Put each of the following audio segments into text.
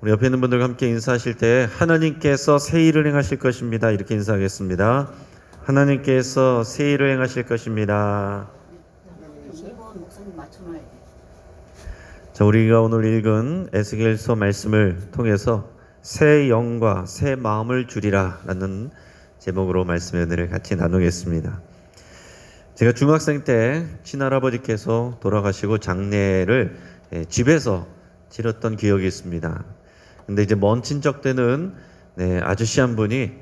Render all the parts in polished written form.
우리 옆에 있는 분들과 함께 인사하실 때 하나님께서 새 일을 행하실 것입니다. 이렇게 인사하겠습니다. 하나님께서 새 일을 행하실 것입니다. 자, 우리가 오늘 읽은 에스겔서 말씀을 통해서 새 영과 새 마음을 주리라 라는 제목으로 말씀의 은혜를 같이 나누겠습니다. 제가 중학생 때 친할아버지께서 돌아가시고 장례를 집에서 치렀던 기억이 있습니다. 근데 이제 먼 친척 때는 아저씨 한 분이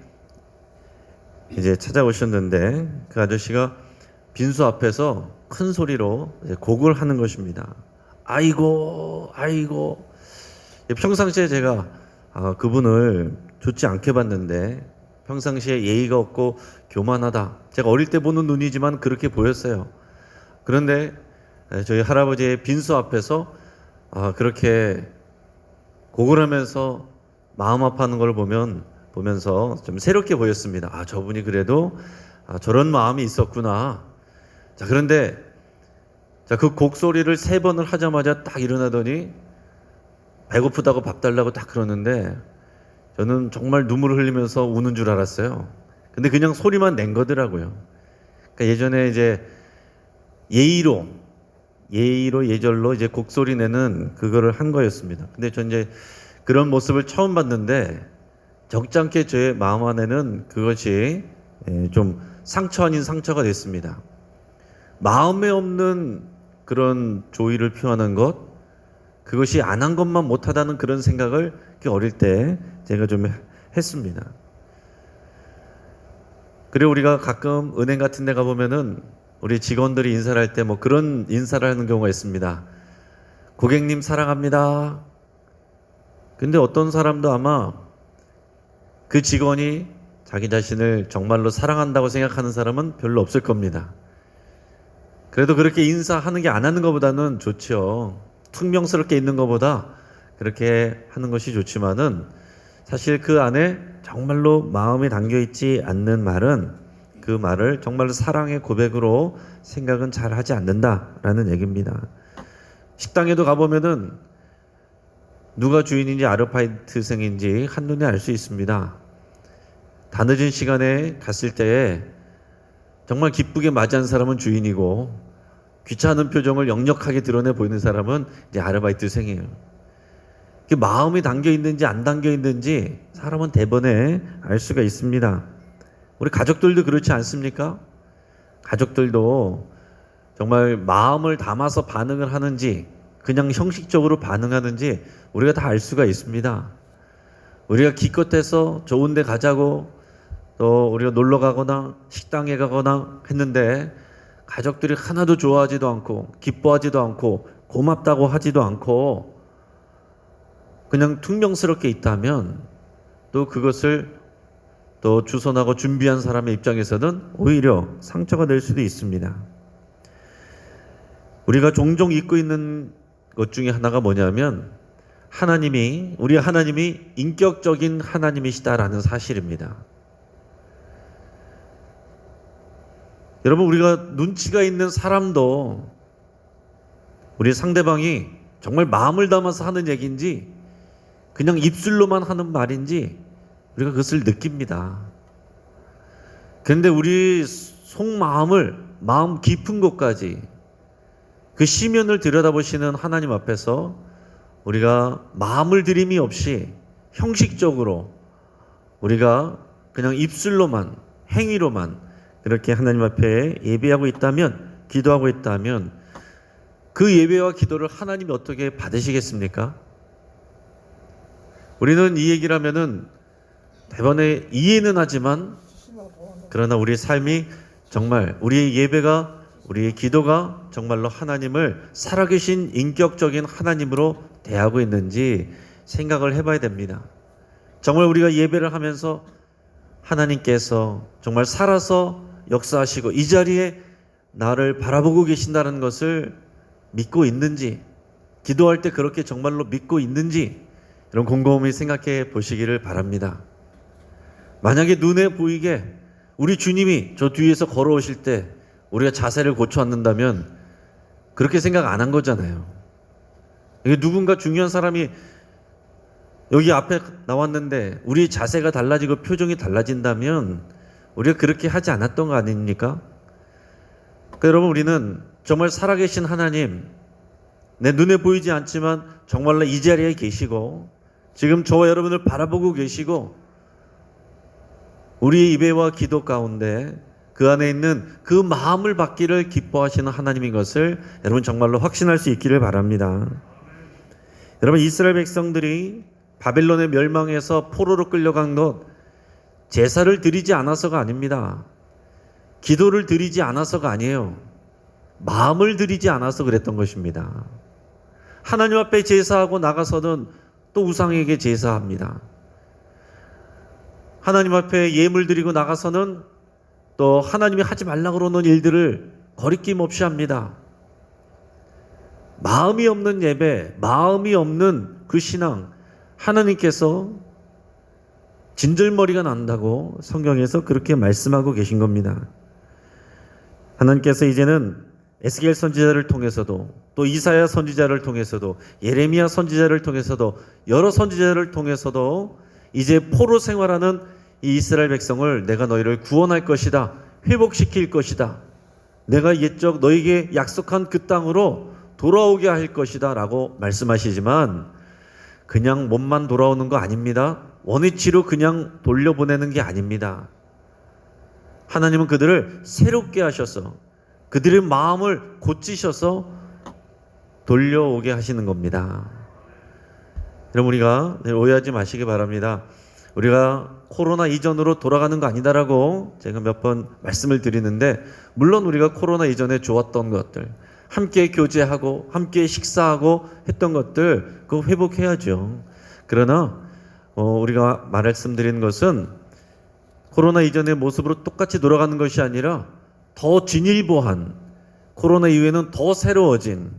이제 찾아오셨는데 그 아저씨가 빈수 앞에서 큰 소리로 곡을 하는 것입니다. 아이고 아이고. 평상시에 제가 그분을 좋지 않게 봤는데 평상시에 예의가 없고 교만하다. 제가 어릴 때 보는 눈이지만 그렇게 보였어요. 그런데 저희 할아버지의 빈수 앞에서 그렇게 곡을 하면서 마음 아파하는 걸 보면서 좀 새롭게 보였습니다. 저분이 그래도 저런 마음이 있었구나. 자, 그런데 그 곡소리를 3번을 하자마자 딱 일어나더니 배고프다고 밥 달라고 딱 그러는데 저는 정말 눈물을 흘리면서 우는 줄 알았어요. 근데 그냥 소리만 낸 거더라고요. 그러니까 예전에 이제 예의로 예절로 이제 곡소리 내는 그거를 한 거였습니다. 근데 전 이제 그런 모습을 처음 봤는데 적잖게 저의 마음 안에는 그것이 좀 상처 아닌 상처가 됐습니다. 마음에 없는 그런 조의를 표하는 것, 그것이 안 한 것만 못하다는 그런 생각을 어릴 때 제가 좀 했습니다. 그리고 우리가 가끔 은행 같은 데 가보면은 우리 직원들이 인사를 할 때 뭐 그런 인사를 하는 경우가 있습니다. 고객님 사랑합니다. 근데 어떤 사람도 아마 그 직원이 자기 자신을 정말로 사랑한다고 생각하는 사람은 별로 없을 겁니다. 그래도 그렇게 인사하는 게 안 하는 것보다는 좋죠. 퉁명스럽게 있는 것보다 그렇게 하는 것이 좋지만은 사실 그 안에 정말로 마음이 담겨 있지 않는 말은 그 말을 정말로 사랑의 고백으로 생각은 잘 하지 않는다라는 얘기입니다. 식당에도 가보면은 누가 주인인지 아르바이트생인지 한눈에 알 수 있습니다. 다 늦은 시간에 갔을 때에 정말 기쁘게 맞이한 사람은 주인이고 귀찮은 표정을 역력하게 드러내 보이는 사람은 이제 아르바이트생이에요. 마음이 담겨 있는지 안 담겨 있는지 사람은 대번에 알 수가 있습니다. 우리 가족들도 그렇지 않습니까? 가족들도 정말 마음을 담아서 반응을 하는지 그냥 형식적으로 반응하는지 우리가 다 알 수가 있습니다. 우리가 기껏해서 좋은 데 가자고 또 우리가 놀러 가거나 식당에 가거나 했는데 가족들이 하나도 좋아하지도 않고 기뻐하지도 않고 고맙다고 하지도 않고 그냥 퉁명스럽게 있다면 또 그것을 또 주선하고 준비한 사람의 입장에서는 오히려 상처가 될 수도 있습니다. 우리가 종종 잊고 있는 것 중에 하나가 뭐냐면 우리 하나님이 인격적인 하나님이시다라는 사실입니다. 여러분, 우리가 눈치가 있는 사람도 우리 상대방이 정말 마음을 담아서 하는 얘기인지 그냥 입술로만 하는 말인지 우리가 그것을 느낍니다. 그런데 우리 속마음을 마음 깊은 곳까지 그 시면을 들여다보시는 하나님 앞에서 우리가 마음을 들임이 없이 형식적으로 우리가 그냥 입술로만 행위로만 그렇게 하나님 앞에 예배하고 있다면 기도하고 있다면 그 예배와 기도를 하나님이 어떻게 받으시겠습니까? 우리는 이 얘기를 하면은 대번에 이해는 하지만 그러나 우리의 삶이 정말 우리의 예배가 우리의 기도가 정말로 하나님을 살아계신 인격적인 하나님으로 대하고 있는지 생각을 해봐야 됩니다. 정말 우리가 예배를 하면서 하나님께서 정말 살아서 역사하시고 이 자리에 나를 바라보고 계신다는 것을 믿고 있는지, 기도할 때 그렇게 정말로 믿고 있는지 이런 곰곰이 생각해 보시기를 바랍니다. 만약에 눈에 보이게 우리 주님이 저 뒤에서 걸어오실 때 우리가 자세를 고쳐 앉는다면 그렇게 생각 안 한 거잖아요. 이게 누군가 중요한 사람이 여기 앞에 나왔는데 우리 자세가 달라지고 표정이 달라진다면 우리가 그렇게 하지 않았던 거 아닙니까? 그러니까 여러분, 우리는 정말 살아계신 하나님, 내 눈에 보이지 않지만 정말로 이 자리에 계시고 지금 저와 여러분을 바라보고 계시고 우리의 예배와 기도 가운데 그 안에 있는 그 마음을 받기를 기뻐하시는 하나님인 것을 여러분 정말로 확신할 수 있기를 바랍니다. 여러분, 이스라엘 백성들이 바벨론의 멸망에서 포로로 끌려간 것, 제사를 드리지 않아서가 아닙니다. 기도를 드리지 않아서가 아니에요. 마음을 드리지 않아서 그랬던 것입니다. 하나님 앞에 제사하고 나가서는 또 우상에게 제사합니다. 하나님 앞에 예물 드리고 나가서는 또 하나님이 하지 말라고 그러는 일들을 거리낌 없이 합니다. 마음이 없는 예배, 마음이 없는 그 신앙, 하나님께서 진절머리가 난다고 성경에서 그렇게 말씀하고 계신 겁니다. 하나님께서 이제는 에스겔 선지자를 통해서도 또 이사야 선지자를 통해서도 예레미야 선지자를 통해서도 여러 선지자를 통해서도 이제 포로 생활하는 이 이스라엘 백성을 내가 너희를 구원할 것이다, 회복시킬 것이다, 내가 옛적 너희에게 약속한 그 땅으로 돌아오게 할 것이다 라고 말씀하시지만 그냥 몸만 돌아오는 거 아닙니다. 원위치로 그냥 돌려보내는 게 아닙니다. 하나님은 그들을 새롭게 하셔서 그들의 마음을 고치셔서 돌려오게 하시는 겁니다. 여러분, 우리가 오해하지 마시기 바랍니다. 우리가 코로나 이전으로 돌아가는 거 아니다라고 제가 몇 번 말씀을 드리는데, 물론 우리가 코로나 이전에 좋았던 것들, 함께 교제하고 함께 식사하고 했던 것들 그거 회복해야죠. 그러나 우리가 말씀드리는 것은 코로나 이전의 모습으로 똑같이 돌아가는 것이 아니라 더 진일보한, 코로나 이후에는 더 새로워진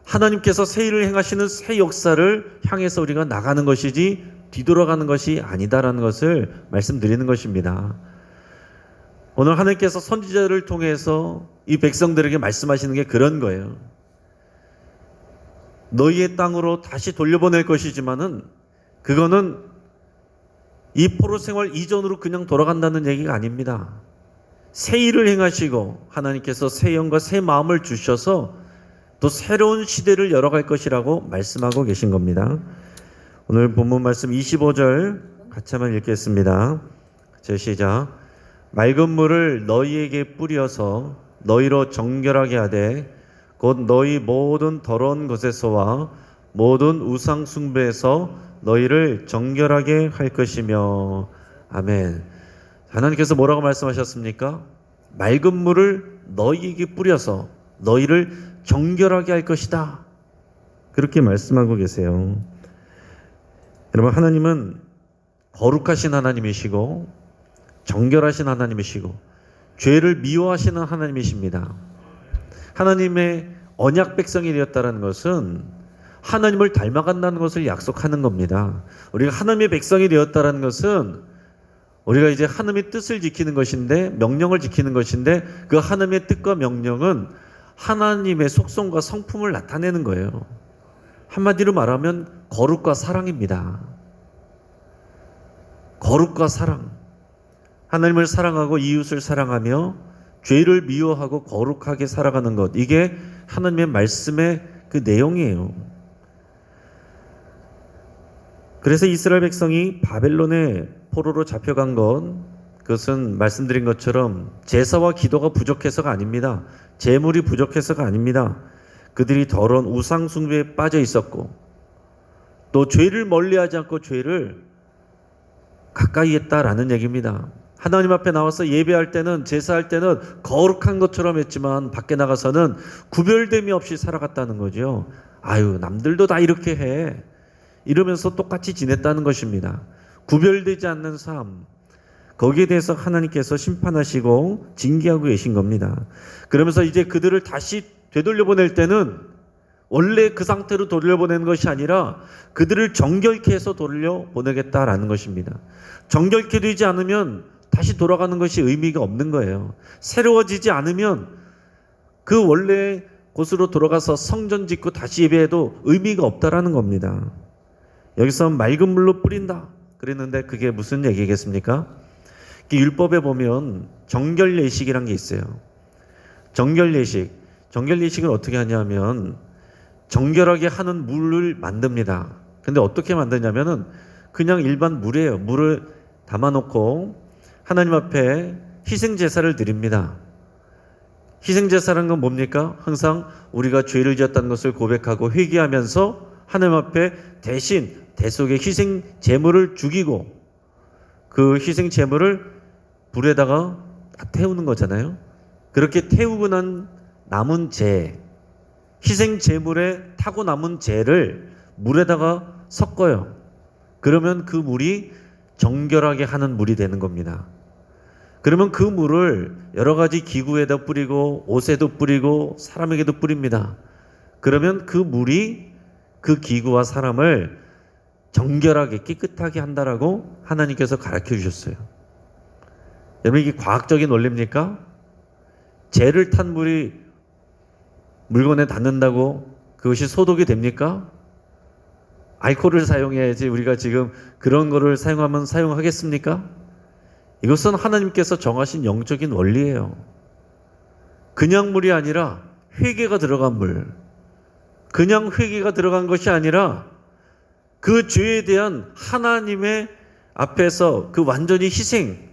하나님께서 새 일을 행하시는 새 역사를 향해서 우리가 나가는 것이지 뒤돌아가는 것이 아니다라는 것을 말씀드리는 것입니다. 오늘 하나님께서 선지자를 통해서 이 백성들에게 말씀하시는 게 그런 거예요. 너희의 땅으로 다시 돌려보낼 것이지만은 그거는 이 포로 생활 이전으로 그냥 돌아간다는 얘기가 아닙니다. 새 일을 행하시고 하나님께서 새 영과 새 마음을 주셔서 또 새로운 시대를 열어갈 것이라고 말씀하고 계신 겁니다. 오늘 본문 말씀 25절 같이 한번 읽겠습니다. 제 시작. 맑은 물을 너희에게 뿌려서 너희로 정결하게 하되 곧 너희 모든 더러운 것에서와 모든 우상 숭배에서 너희를 정결하게 할 것이며. 아멘. 하나님께서 뭐라고 말씀하셨습니까? 맑은 물을 너희에게 뿌려서 너희를 정결하게 할 것이다, 그렇게 말씀하고 계세요. 여러분, 하나님은 거룩하신 하나님이시고 정결하신 하나님이시고 죄를 미워하시는 하나님이십니다. 하나님의 언약 백성이 되었다는 것은 하나님을 닮아간다는 것을 약속하는 겁니다. 우리가 하나님의 백성이 되었다는 것은 우리가 이제 하나님의 뜻을 지키는 것인데, 명령을 지키는 것인데, 그 하나님의 뜻과 명령은 하나님의 속성과 성품을 나타내는 거예요. 한마디로 말하면 거룩과 사랑입니다. 거룩과 사랑. 하나님을 사랑하고 이웃을 사랑하며 죄를 미워하고 거룩하게 살아가는 것, 이게 하나님의 말씀의 그 내용이에요. 그래서 이스라엘 백성이 바벨론의 포로로 잡혀간 것, 그것은 말씀드린 것처럼 제사와 기도가 부족해서가 아닙니다. 제물이 부족해서가 아닙니다. 그들이 더러운 우상 숭배에 빠져 있었고 또 죄를 멀리하지 않고 죄를 가까이 했다라는 얘기입니다. 하나님 앞에 나와서 예배할 때는, 제사할 때는 거룩한 것처럼 했지만 밖에 나가서는 구별됨이 없이 살아갔다는 거죠. 아유, 남들도 다 이렇게 해, 이러면서 똑같이 지냈다는 것입니다. 구별되지 않는 삶, 거기에 대해서 하나님께서 심판하시고 징계하고 계신 겁니다. 그러면서 이제 그들을 다시 되돌려보낼 때는 원래 그 상태로 돌려보내는 것이 아니라 그들을 정결케 해서 돌려보내겠다라는 것입니다. 정결케 되지 않으면 다시 돌아가는 것이 의미가 없는 거예요. 새로워지지 않으면 그 원래 곳으로 돌아가서 성전 짓고 다시 예배해도 의미가 없다라는 겁니다. 여기서 맑은 물로 뿌린다 그랬는데 그게 무슨 얘기겠습니까? 율법에 보면 정결예식이란 게 있어요. 정결예식을 어떻게 하냐면 정결하게 하는 물을 만듭니다. 근데 어떻게 만드냐면은 그냥 일반 물이에요. 물을 담아놓고 하나님 앞에 희생제사를 드립니다. 희생제사라는 건 뭡니까? 항상 우리가 죄를 지었다는 것을 고백하고 회개하면서 하나님 앞에 대신 대속의 희생 제물을 죽이고 그 희생 제물을 불에다가 태우는 거잖아요. 그렇게 태우고 난 남은 재, 희생 제물에 타고 남은 재를 물에다가 섞어요. 그러면 그 물이 정결하게 하는 물이 되는 겁니다. 그러면 그 물을 여러 가지 기구에다 뿌리고 옷에도 뿌리고 사람에게도 뿌립니다. 그러면 그 물이 그 기구와 사람을 정결하게 깨끗하게 한다라고 하나님께서 가르쳐 주셨어요. 여러분 이게 과학적인 원리입니까? 재를 탄 물이 물건에 닿는다고 그것이 소독이 됩니까? 알코올을 사용해야지 우리가 지금 그런 거를 사용하면 사용하겠습니까? 이것은 하나님께서 정하신 영적인 원리예요. 그냥 물이 아니라 회개가 들어간 물. 그냥 회개가 들어간 것이 아니라 그 죄에 대한 하나님의 앞에서 그 완전히 희생,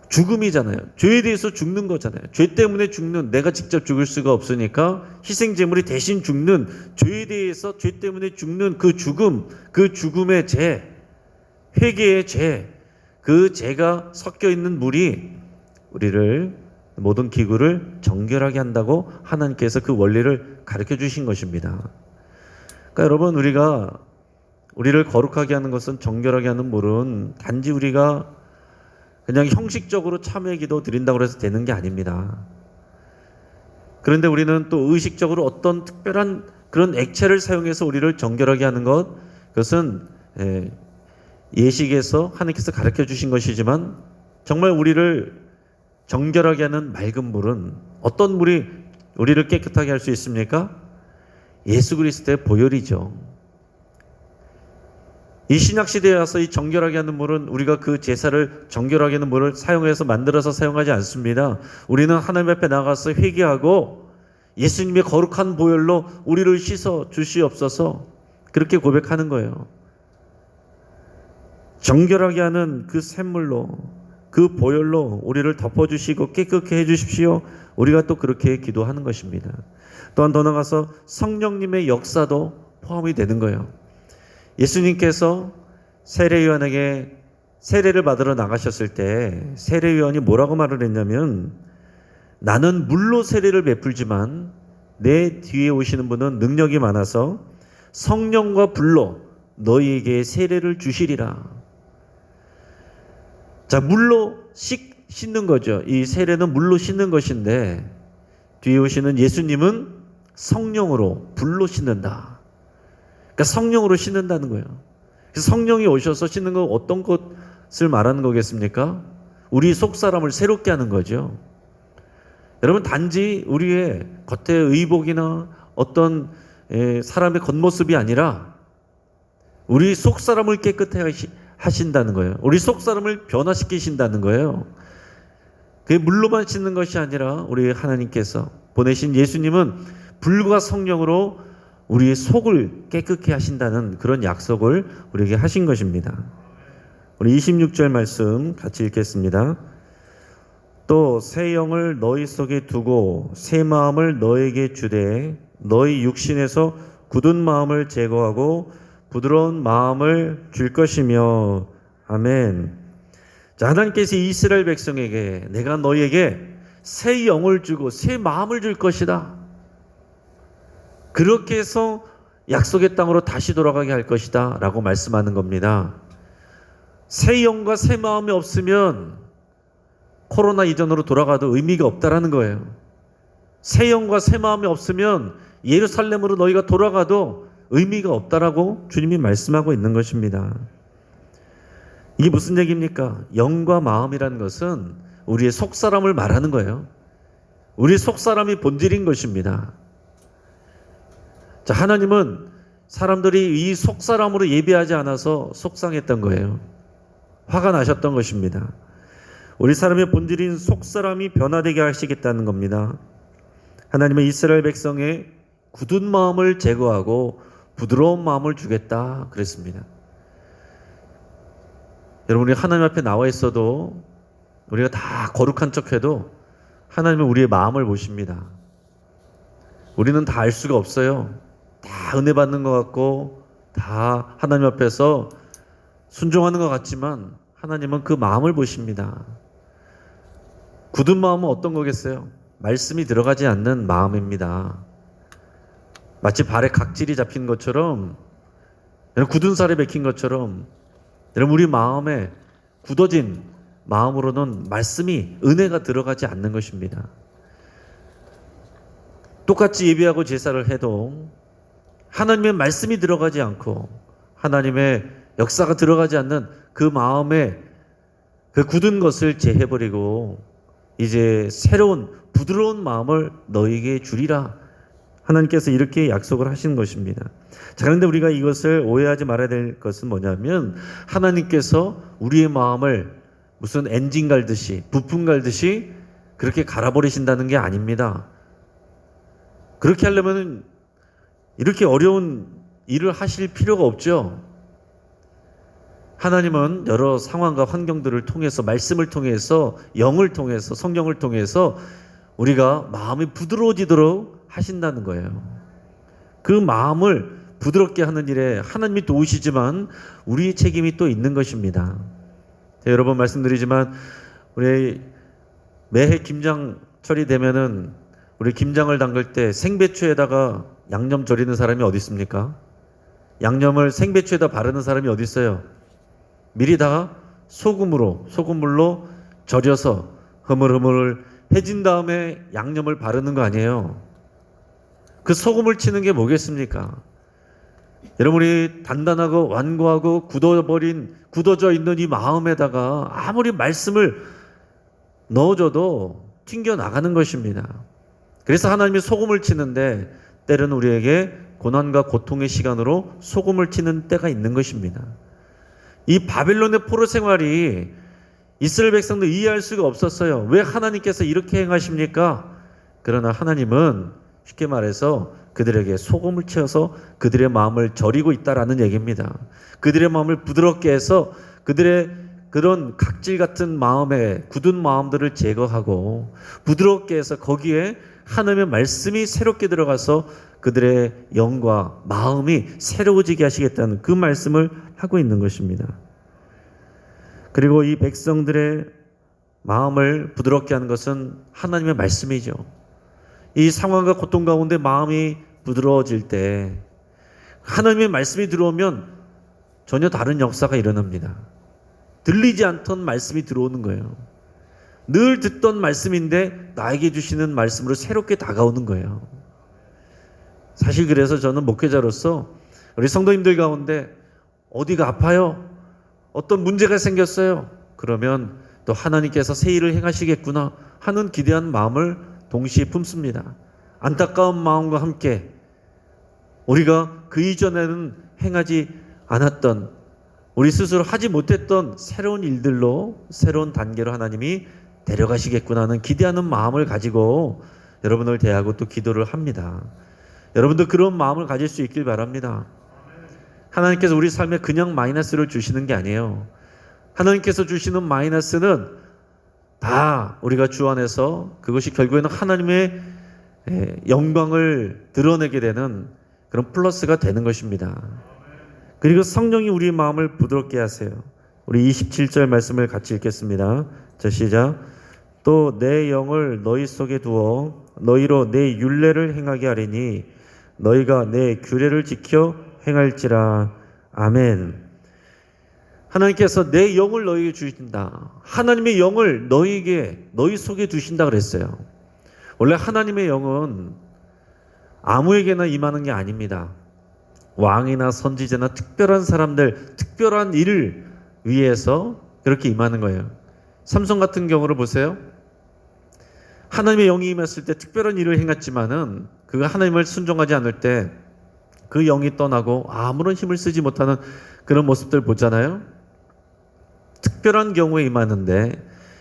죽음이잖아요. 죄에 대해서 죽는 거잖아요. 죄 때문에 죽는, 내가 직접 죽을 수가 없으니까 희생제물이 대신 죽는, 죄에 대해서 죄 때문에 죽는 그 죽음, 그 죽음의 죄, 회개의 죄, 그 죄가 섞여 있는 물이 우리를 모든 기구를 정결하게 한다고 하나님께서 그 원리를 가르쳐 주신 것입니다. 그러니까 여러분 우리를 거룩하게 하는 것은 정결하게 하는 물은 단지 우리가 그냥 형식적으로 참회 기도 드린다고 해서 되는 게 아닙니다. 그런데 우리는 또 의식적으로 어떤 특별한 그런 액체를 사용해서 우리를 정결하게 하는 것, 그것은 예식에서 하나님께서 가르쳐 주신 것이지만 정말 우리를 정결하게 하는 맑은 물은 어떤 물이 우리를 깨끗하게 할 수 있습니까? 예수 그리스도의 보혈이죠. 이 신약시대에 와서 이 정결하게 하는 물은 우리가 그 제사를 정결하게 하는 물을 사용해서 만들어서 사용하지 않습니다. 우리는 하나님 앞에 나가서 회개하고 예수님의 거룩한 보혈로 우리를 씻어 주시옵소서 그렇게 고백하는 거예요. 정결하게 하는 그 샘물로 그 보혈로 우리를 덮어주시고 깨끗게 해주십시오. 우리가 또 그렇게 기도하는 것입니다. 또한 더 나아가서 성령님의 역사도 포함이 되는 거예요. 예수님께서 세례요한에게 세례를 받으러 나가셨을 때 세례요한이 뭐라고 말을 했냐면 나는 물로 세례를 베풀지만 내 뒤에 오시는 분은 능력이 많아서 성령과 불로 너희에게 세례를 주시리라. 자, 물로 씻는 거죠. 이 세례는 물로 씻는 것인데 뒤에 오시는 예수님은 성령으로 불로 씻는다. 그러니까 성령으로 씻는다는 거예요. 그래서 성령이 오셔서 씻는 건 어떤 것을 말하는 거겠습니까? 우리 속사람을 새롭게 하는 거죠. 여러분 단지 우리의 겉의 의복이나 어떤 사람의 겉모습이 아니라 우리 속사람을 깨끗해 하신다는 거예요. 우리 속사람을 변화시키신다는 거예요. 그게 물로만 씻는 것이 아니라 우리 하나님께서 보내신 예수님은 불과 성령으로 우리의 속을 깨끗게 하신다는 그런 약속을 우리에게 하신 것입니다. 우리 26절 말씀 같이 읽겠습니다. 또 새 영을 너희 속에 두고 새 마음을 너에게 주되 너희 육신에서 굳은 마음을 제거하고 부드러운 마음을 줄 것이며 아멘. 자, 하나님께서 이스라엘 백성에게 내가 너희에게 새 영을 주고 새 마음을 줄 것이다. 그렇게 해서 약속의 땅으로 다시 돌아가게 할 것이다 라고 말씀하는 겁니다. 새 영과 새 마음이 없으면 코로나 이전으로 돌아가도 의미가 없다라는 거예요. 새 영과 새 마음이 없으면 예루살렘으로 너희가 돌아가도 의미가 없다라고 주님이 말씀하고 있는 것입니다. 이게 무슨 얘기입니까? 영과 마음이라는 것은 우리의 속사람을 말하는 거예요. 우리 속사람이 본질인 것입니다. 자, 하나님은 사람들이 이 속사람으로 예배하지 않아서 속상했던 거예요. 화가 나셨던 것입니다. 우리 사람의 본질인 속사람이 변화되게 하시겠다는 겁니다. 하나님은 이스라엘 백성의 굳은 마음을 제거하고 부드러운 마음을 주겠다 그랬습니다. 여러분, 우리 하나님 앞에 나와 있어도 우리가 다 거룩한 척해도 하나님은 우리의 마음을 보십니다. 우리는 다 알 수가 없어요. 다 은혜 받는 것 같고 다 하나님 앞에서 순종하는 것 같지만 하나님은 그 마음을 보십니다. 굳은 마음은 어떤 거겠어요? 말씀이 들어가지 않는 마음입니다. 마치 발에 각질이 잡힌 것처럼, 굳은 살이 박힌 것처럼, 여러분, 우리 마음에 굳어진 마음으로는 말씀이, 은혜가 들어가지 않는 것입니다. 똑같이 예배하고 제사를 해도 하나님의 말씀이 들어가지 않고 하나님의 역사가 들어가지 않는 그 마음에 그 굳은 것을 제해버리고 이제 새로운 부드러운 마음을 너희에게 주리라, 하나님께서 이렇게 약속을 하신 것입니다. 자, 그런데 우리가 이것을 오해하지 말아야 될 것은 뭐냐면, 하나님께서 우리의 마음을 무슨 엔진 갈듯이, 부품 갈듯이 그렇게 갈아버리신다는 게 아닙니다. 그렇게 하려면 이렇게 어려운 일을 하실 필요가 없죠. 하나님은 여러 상황과 환경들을 통해서, 말씀을 통해서, 영을 통해서, 성경을 통해서 우리가 마음이 부드러워지도록 하신다는 거예요. 그 마음을 부드럽게 하는 일에 하나님이 도우시지만 우리의 책임이 또 있는 것입니다. 여러 번 말씀드리지만 우리 매해 김장철이 되면은 우리 김장을 담글 때 생배추에다가 양념 절이는 사람이 어디 있습니까? 양념을 생배추에다 바르는 사람이 어디 있어요? 미리 다 소금물로 절여서 흐물흐물 해진 다음에 양념을 바르는 거 아니에요. 그 소금을 치는 게 뭐겠습니까? 여러분이 단단하고 완고하고 굳어져 있는 이 마음에다가 아무리 말씀을 넣어줘도 튕겨나가는 것입니다. 그래서 하나님이 소금을 치는데 때로는 우리에게 고난과 고통의 시간으로 소금을 치는 때가 있는 것입니다. 이 바빌론의 포로 생활이 이스라엘 백성도 이해할 수가 없었어요. 왜 하나님께서 이렇게 행하십니까? 그러나 하나님은 쉽게 말해서 그들에게 소금을 채워서 그들의 마음을 절이고 있다라는 얘기입니다. 그들의 마음을 부드럽게 해서 그들의 그런 각질 같은 마음에 굳은 마음들을 제거하고 부드럽게 해서 거기에 하나님의 말씀이 새롭게 들어가서 그들의 영과 마음이 새로워지게 하시겠다는 그 말씀을 하고 있는 것입니다. 그리고 이 백성들의 마음을 부드럽게 하는 것은 하나님의 말씀이죠. 이 상황과 고통 가운데 마음이 부드러워질 때 하나님의 말씀이 들어오면 전혀 다른 역사가 일어납니다. 들리지 않던 말씀이 들어오는 거예요. 늘 듣던 말씀인데 나에게 주시는 말씀으로 새롭게 다가오는 거예요. 사실 그래서 저는 목회자로서 우리 성도님들 가운데 어디가 아파요? 어떤 문제가 생겼어요? 그러면 또 하나님께서 새 일을 행하시겠구나 하는 기대한 마음을 동시에 품습니다. 안타까운 마음과 함께 우리가 그 이전에는 행하지 않았던, 우리 스스로 하지 못했던 새로운 일들로, 새로운 단계로 하나님이 데려가시겠구나 하는 기대하는 마음을 가지고 여러분을 대하고 또 기도를 합니다. 여러분도 그런 마음을 가질 수 있길 바랍니다. 하나님께서 우리 삶에 그냥 마이너스를 주시는 게 아니에요. 하나님께서 주시는 마이너스는 다 우리가 주 안에서 그것이 결국에는 하나님의 영광을 드러내게 되는 그런 플러스가 되는 것입니다. 그리고 성령이 우리의 마음을 부드럽게 하세요. 우리 27절 말씀을 같이 읽겠습니다. 자, 시작. 또 내 영을 너희 속에 두어 너희로 내 율례를 행하게 하리니 너희가 내 규례를 지켜 행할지라. 아멘. 하나님께서 내 영을 너희에게 주신다. 하나님의 영을 너희 속에 두신다 그랬어요. 원래 하나님의 영은 아무에게나 임하는 게 아닙니다. 왕이나 선지자나 특별한 사람들, 특별한 일을 위해서 그렇게 임하는 거예요. 삼손 같은 경우를 보세요. 하나님의 영이 임했을 때 특별한 일을 행했지만은 그가 하나님을 순종하지 않을 때 그 영이 떠나고 아무런 힘을 쓰지 못하는 그런 모습들 보잖아요. 특별한 경우에 임하는데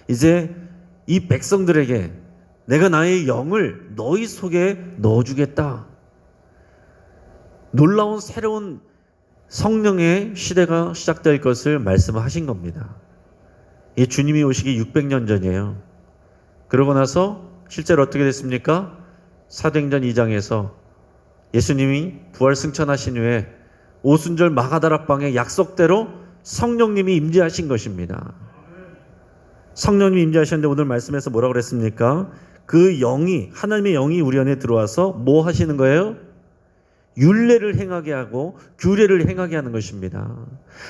이제 이 백성들에게 내가 나의 영을 너희 속에 넣어주겠다. 놀라운 새로운 성령의 시대가 시작될 것을 말씀하신 겁니다. 이 주님이 오시기 600년 전이에요. 그러고 나서 실제로 어떻게 됐습니까? 사도행전 2장에서 예수님이 부활 승천하신 후에 오순절 마가다락방에 약속대로 성령님이 임재하신 것입니다. 성령님이 임재하셨는데 오늘 말씀에서 뭐라고 그랬습니까? 그 영이, 하나님의 영이 우리 안에 들어와서 뭐 하시는 거예요? 율례를 행하게 하고 규례를 행하게 하는 것입니다.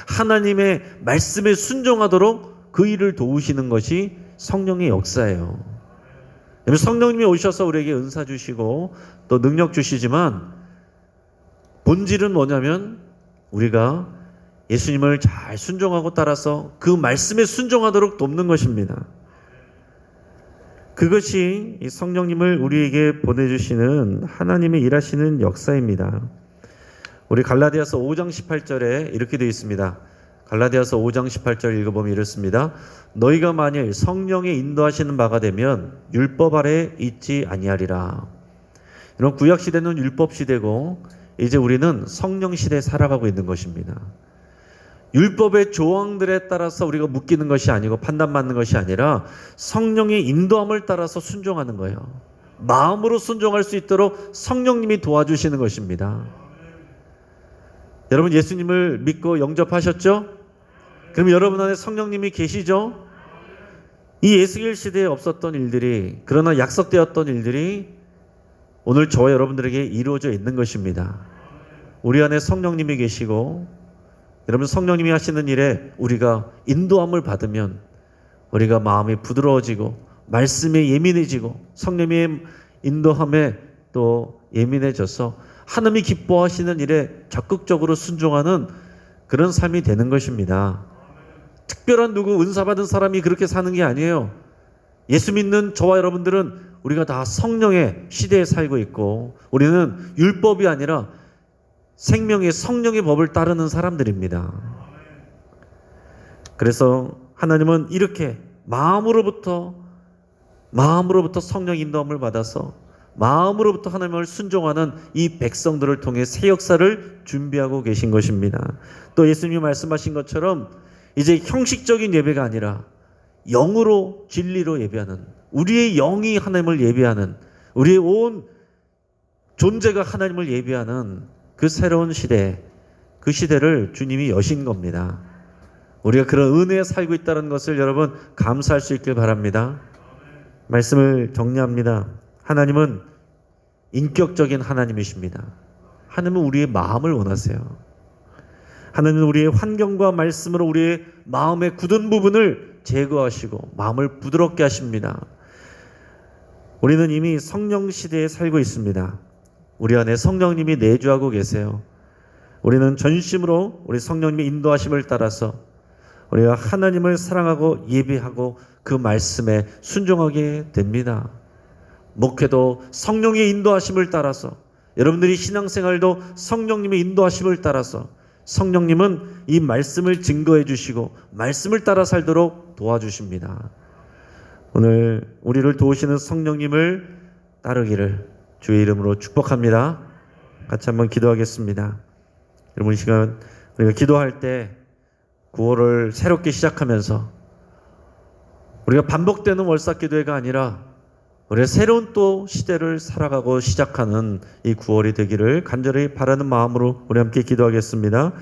하나님의 말씀에 순종하도록 그 일을 도우시는 것이 성령의 역사예요. 성령님이 오셔서 우리에게 은사 주시고 또 능력 주시지만 본질은 뭐냐면 우리가 예수님을 잘 순종하고 따라서 그 말씀에 순종하도록 돕는 것입니다. 그것이 이 성령님을 우리에게 보내주시는 하나님의 일하시는 역사입니다. 우리 갈라디아서 5장 18절에 이렇게 되어 있습니다. 갈라디아서 5장 18절 읽어보면 이렇습니다. 너희가 만일 성령의 인도하시는 바가 되면 율법 아래 있지 아니하리라. 이런 구약 시대는 율법 시대고 이제 우리는 성령 시대에 살아가고 있는 것입니다. 율법의 조항들에 따라서 우리가 묶이는 것이 아니고 판단받는 것이 아니라 성령의 인도함을 따라서 순종하는 거예요. 마음으로 순종할 수 있도록 성령님이 도와주시는 것입니다. 여러분 예수님을 믿고 영접하셨죠? 그럼 여러분 안에 성령님이 계시죠? 이 에스겔 시대에 없었던 일들이, 그러나 약속되었던 일들이 오늘 저와 여러분들에게 이루어져 있는 것입니다. 우리 안에 성령님이 계시고 여러분 성령님이 하시는 일에 우리가 인도함을 받으면 우리가 마음이 부드러워지고 말씀에 예민해지고 성령님의 인도함에 또 예민해져서 하나님이 기뻐하시는 일에 적극적으로 순종하는 그런 삶이 되는 것입니다. 특별한 누구 은사 받은 사람이 그렇게 사는 게 아니에요. 예수 믿는 저와 여러분들은 우리가 다 성령의 시대에 살고 있고 우리는 율법이 아니라 생명의 성령의 법을 따르는 사람들입니다. 그래서 하나님은 이렇게 마음으로부터 성령 인도함을 받아서 마음으로부터 하나님을 순종하는 이 백성들을 통해 새 역사를 준비하고 계신 것입니다. 또 예수님이 말씀하신 것처럼 이제 형식적인 예배가 아니라 영으로 진리로 예배하는, 우리의 영이 하나님을 예배하는, 우리의 온 존재가 하나님을 예배하는 그 새로운 시대, 그 시대를 주님이 여신 겁니다. 우리가 그런 은혜에 살고 있다는 것을 여러분 감사할 수 있길 바랍니다. 말씀을 정리합니다. 하나님은 인격적인 하나님이십니다. 하나님은 우리의 마음을 원하세요. 하나님은 우리의 환경과 말씀으로 우리의 마음의 굳은 부분을 제거하시고 마음을 부드럽게 하십니다. 우리는 이미 성령 시대에 살고 있습니다. 우리 안에 성령님이 내주하고 계세요. 우리는 전심으로 우리 성령님의 인도하심을 따라서 우리가 하나님을 사랑하고 예배하고 그 말씀에 순종하게 됩니다. 목회도 성령의 인도하심을 따라서, 여러분들이 신앙생활도 성령님의 인도하심을 따라서 성령님은 이 말씀을 증거해 주시고 말씀을 따라 살도록 도와주십니다. 오늘 우리를 도우시는 성령님을 따르기를 주의 이름으로 축복합니다. 같이 한번 기도하겠습니다. 여러분 이 시간 우리가 기도할 때 9월을 새롭게 시작하면서 우리가 반복되는 월삭기도회가 아니라 우리가 새로운 또 시대를 살아가고 시작하는 이 9월이 되기를 간절히 바라는 마음으로 우리 함께 기도하겠습니다.